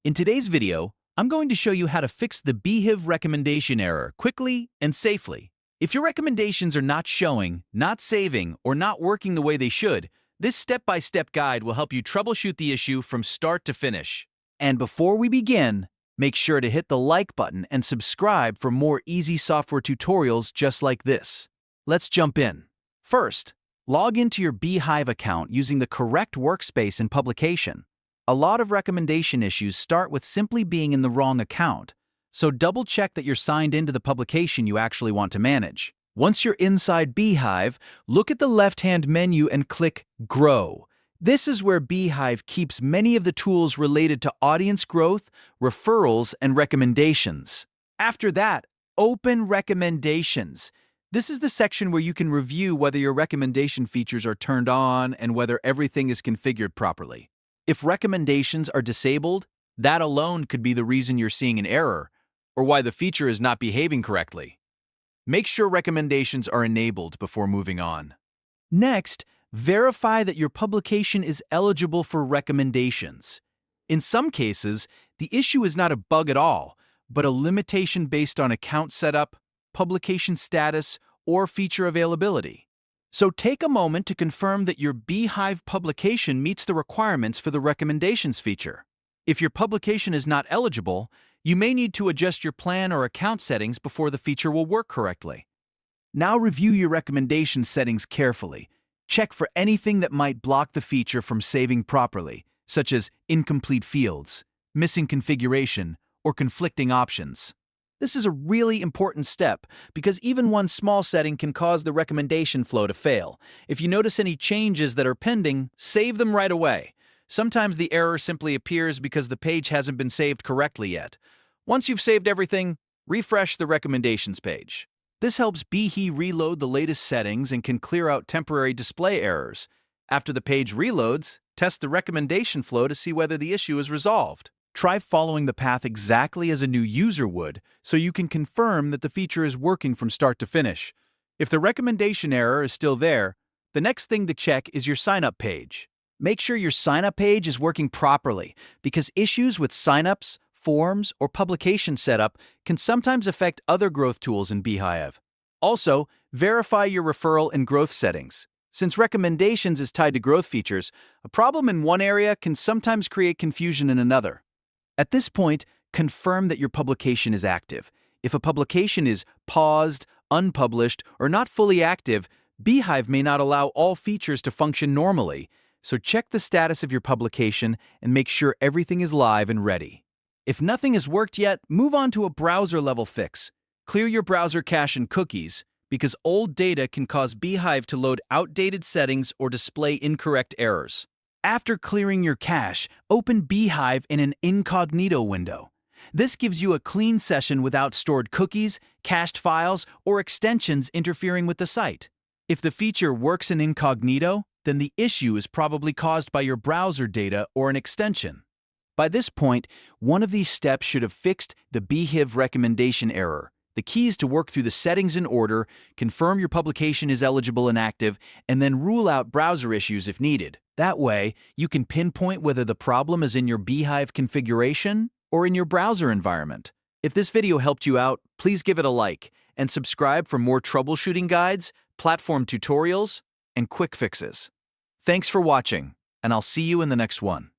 In today's video, I'm going to show you how to fix the Beehiiv recommendation error quickly and safely. If your recommendations are not showing, not saving, or not working the way they should, this step-by-step guide will help you troubleshoot the issue from start to finish. And before we begin, make sure to hit the like button and subscribe for more easy software tutorials just like this. Let's jump in. First, log into your Beehiiv account using the correct workspace and publication. A lot of recommendation issues start with simply being in the wrong account, so double-check that you're signed into the publication you actually want to manage. Once you're inside Beehiiv, look at the left-hand menu and click Grow. This is where Beehiiv keeps many of the tools related to audience growth, referrals, and recommendations. After that, open Recommendations. This is the section where you can review whether your recommendation features are turned on and whether everything is configured properly. If recommendations are disabled, that alone could be the reason you're seeing an error, or why the feature is not behaving correctly. Make sure recommendations are enabled before moving on. Next, verify that your publication is eligible for recommendations. In some cases, the issue is not a bug at all, but a limitation based on account setup, publication status, or feature availability. So take a moment to confirm that your Beehiiv publication meets the requirements for the recommendations feature. If your publication is not eligible, you may need to adjust your plan or account settings before the feature will work correctly. Now review your recommendation settings carefully. Check for anything that might block the feature from saving properly, such as incomplete fields, missing configuration, or conflicting options. This is a really important step because even one small setting can cause the recommendation flow to fail. If you notice any changes that are pending, save them right away. Sometimes the error simply appears because the page hasn't been saved correctly yet. Once you've saved everything, refresh the recommendations page. This helps Beehiiv reload the latest settings and can clear out temporary display errors. After the page reloads, test the recommendation flow to see whether the issue is resolved. Try following the path exactly as a new user would, so you can confirm that the feature is working from start to finish. If the recommendation error is still there, the next thing to check is your signup page. Make sure your signup page is working properly, because issues with signups, forms, or publication setup can sometimes affect other growth tools in Beehiiv. Also, verify your referral and growth settings. Since recommendations is tied to growth features, a problem in one area can sometimes create confusion in another. At this point, confirm that your publication is active. If a publication is paused, unpublished, or not fully active, Beehiiv may not allow all features to function normally, so check the status of your publication and make sure everything is live and ready. If nothing has worked yet, move on to a browser-level fix. Clear your browser cache and cookies, because old data can cause Beehiiv to load outdated settings or display incorrect errors. After clearing your cache, open Beehiiv in an Incognito window. This gives you a clean session without stored cookies, cached files, or extensions interfering with the site. If the feature works in Incognito, then the issue is probably caused by your browser data or an extension. By this point, one of these steps should have fixed the Beehiiv recommendation error. The key is to work through the settings in order, confirm your publication is eligible and active, and then rule out browser issues if needed. That way, you can pinpoint whether the problem is in your Beehiiv configuration or in your browser environment. If this video helped you out, please give it a like and subscribe for more troubleshooting guides, platform tutorials, and quick fixes. Thanks for watching, and I'll see you in the next one.